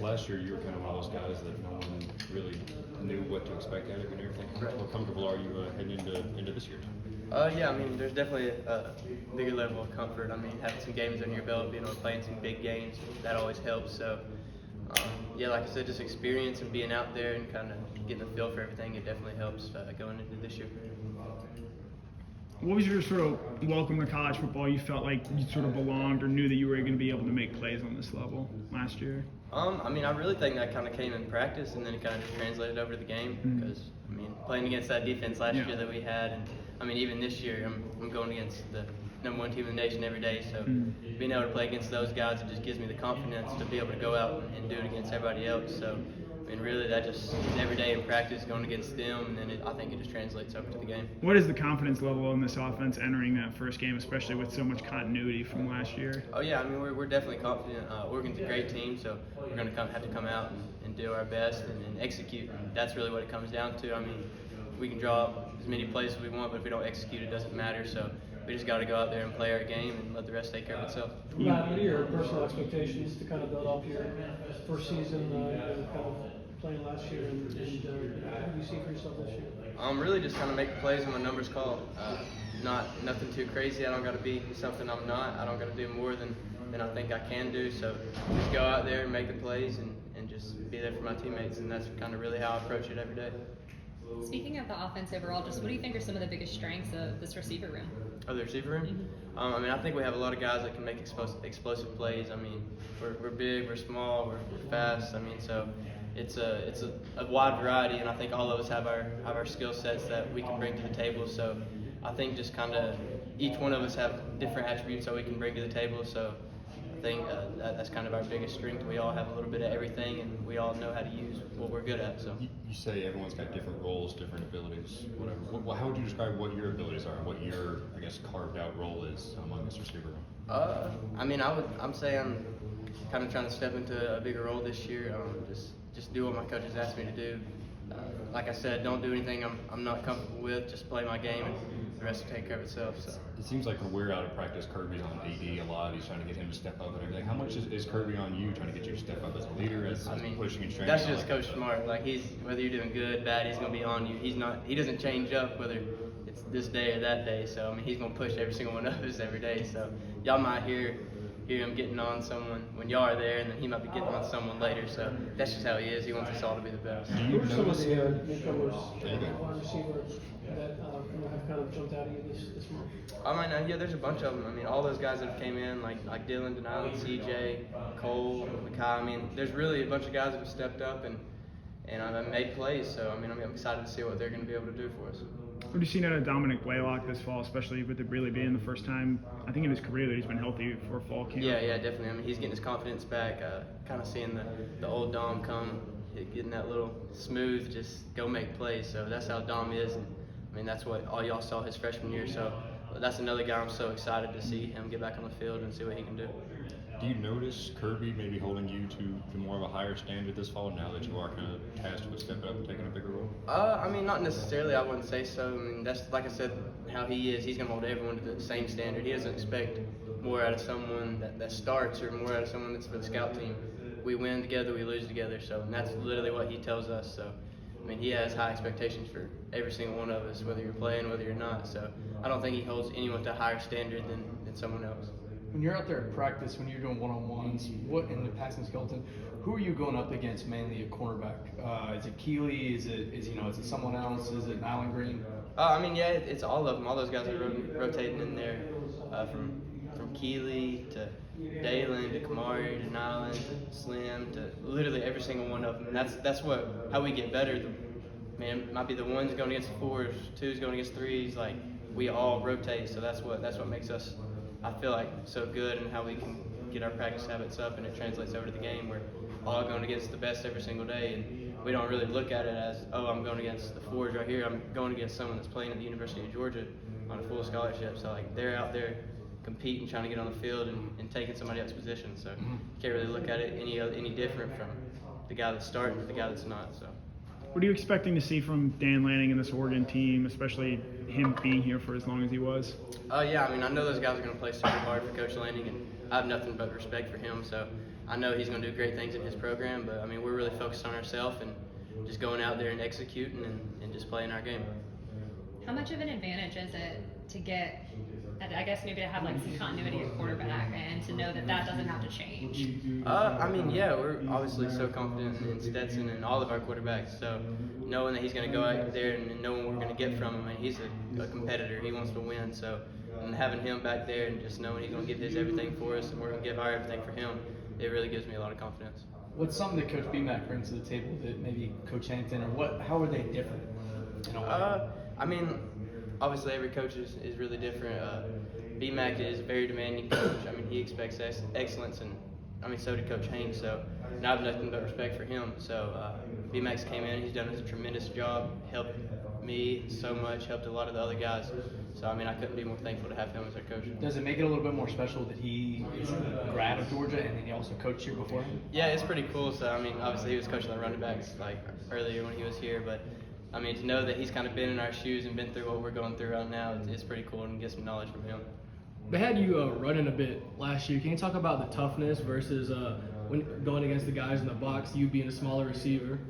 guess last year you were kind of one of those guys that no one really knew what to expect out of you and everything. Right. How comfortable are you heading into this year? Yeah, I mean, there's definitely a bigger level of comfort. I mean, having some games under your belt, being able to play in some big games, that always helps. So, yeah, like I said, just experience and being out there and kind of getting a feel for everything, it definitely helps going into this year. What was your sort of welcome to college football? You felt like you sort of belonged or knew that you were going to be able to make plays on this level last year? I mean, I really think that kind of came in practice, and then it kind of just translated over to the game. Because I mean, playing against that defense last year that we had, and I mean, even this year, I'm going against the #1 team in the nation every day. So being able to play against those guys, it just gives me the confidence to be able to go out and do it against everybody else. So I mean, really, that just every day in practice going against them, and then I think it just translates over to the game. What is the confidence level in this offense entering that first game, especially with so much continuity from last year? Oh yeah, I mean we're definitely confident. Oregon's a great team, so we're going to have to come out and do our best and execute. And that's really what it comes down to. I mean, we can draw up as many plays as we want, but if we don't execute, it doesn't matter. So we just got to go out there and play our game and let the rest take care of itself. Matt, what are your personal expectations to kind of build up your first season, kind of playing last year, and what do you see for yourself this year? Really just kind of make plays when my numbers call. Nothing too crazy. I don't got to be something I'm not. I don't got to do more than I think I can do. So just go out there and make the plays and just be there for my teammates, and that's kind of really how I approach it every day. Speaking of the offense overall, just what do you think are some of the biggest strengths of this receiver room? Of the receiver room? I mean, I think we have a lot of guys that can make explosive plays. I mean, we're big, we're small, we're fast. I mean, so it's a wide variety, and I think all of us have our skill sets that we can bring to the table. So I think just kind of each one of us have different attributes that we can bring to the table. So I think that's kind of our biggest strength. We all have a little bit of everything, and we all know how to use what we're good at. So You say everyone's got different roles, different abilities, whatever. How would you describe what your abilities are, what your, I guess, carved out role is among this receiver room? I mean, I'm saying I'm kind of trying to step into a bigger role this year. Just do what my coaches asked me to do. Like I said, don't do anything I'm not comfortable with. Just play my game, and the rest will take care of itself. So it seems like when we're out of practice, Kirby's on AD a lot. He's trying to get him to step up and everything. How much is Kirby on you, trying to get you to step up as a leader, as pushing and training? That's just Coach Smart. Like whether you're doing good, bad, he's gonna be on you. He doesn't change up whether it's this day or that day. So I mean, he's gonna push every single one of us every day. So y'all might hear him getting on someone when y'all are there, and then he might be getting on someone later. So that's just how he is. He wants us all to be the best. Who are some of the newcomers, wide receivers that have kind of jumped out at you this month? I mean, yeah, there's a bunch of them. I mean, all those guys that have came in, like Dylan, Denali, CJ, Cole, Makai. I mean, there's really a bunch of guys that have stepped up and I've made plays. So I mean, I'm excited to see what they're going to be able to do for us. What have you seen out of Dominik Blalock this fall, especially with it really being the first time, I think, in his career that he's been healthy for fall camp? Yeah, definitely. I mean, he's getting his confidence back, kind of seeing the old Dom come, getting that little smooth, just go make plays. So that's how Dom is. And, I mean, that's what all y'all saw his freshman year. So that's another guy I'm so excited to see him get back on the field and see what he can do. Do you notice Kirby maybe holding you to more of a higher standard this fall now that you are kind of tasked with stepping up and taking a bigger role? I mean, not necessarily. I wouldn't say so. I mean, that's like I said, how he is. He's going to hold everyone to the same standard. He doesn't expect more out of someone that starts or more out of someone that's for the scout team. We win together, we lose together. So and that's literally what he tells us. So, I mean, he has high expectations for every single one of us, whether you're playing, whether you're not. So I don't think he holds anyone to a higher standard than someone else. When you're out there at practice, when you're doing one-on-ones, what in the passing skeleton, who are you going up against mainly at cornerback? Is it Keeley? Is it someone else? Is it Nyland Green? I mean, yeah, it's all of them. All those guys are rotating in there, from Keeley to Dalen to Kamari to Nyland to Slim to literally every single one of them. And that's how we get better. Man, it might be the ones going against the fours, twos going against threes. Like we all rotate, so that's what makes us, I feel like, so good, and how we can get our practice habits up, and it translates over to the game. We're all going against the best every single day, and we don't really look at it as, oh, I'm going against the fours right here. I'm going against someone that's playing at the University of Georgia on a full scholarship. So like they're out there competing, trying to get on the field and taking somebody else's position. So you can't really look at it any different from the guy that's starting to the guy that's not. So. What are you expecting to see from Dan Lanning and this Oregon team, especially him being here for as long as he was? Yeah, I mean, I know those guys are going to play super hard for Coach Lanning, and I have nothing but respect for him. So I know he's going to do great things in his program, but I mean, we're really focused on ourselves and just going out there and executing and just playing our game. How much of an advantage is it to get, I guess maybe to have like some continuity at quarterback and to know that that doesn't have to change? I mean, yeah, we're obviously so confident in Stetson and all of our quarterbacks. So knowing that he's going to go out there and knowing what we're going to get from him, and he's a competitor. He wants to win. So and having him back there and just knowing he's going to give his everything for us and we're going to give our everything for him, it really gives me a lot of confidence. What's something that Coach BMAC brings to the table that maybe Coach Hampton, or how are they different? In a way? I mean, obviously every coach is really different. BMAC is a very demanding coach. I mean, he expects excellence, and I mean, so did Coach Haynes. So and I have nothing but respect for him. So BMAX came in, he's done a tremendous job, helped me so much, helped a lot of the other guys. So I mean, I couldn't be more thankful to have him as our coach. Does it make it a little bit more special that he is a grad of Georgia and then he also coached here before him? Yeah, it's pretty cool. So I mean, obviously he was coaching the running backs like earlier when he was here, but I mean, to know that he's kind of been in our shoes and been through what we're going through right now, it's pretty cool and get some knowledge from him. They had you running a bit last year. Can you talk about the toughness versus when going against the guys in the box, you being a smaller receiver?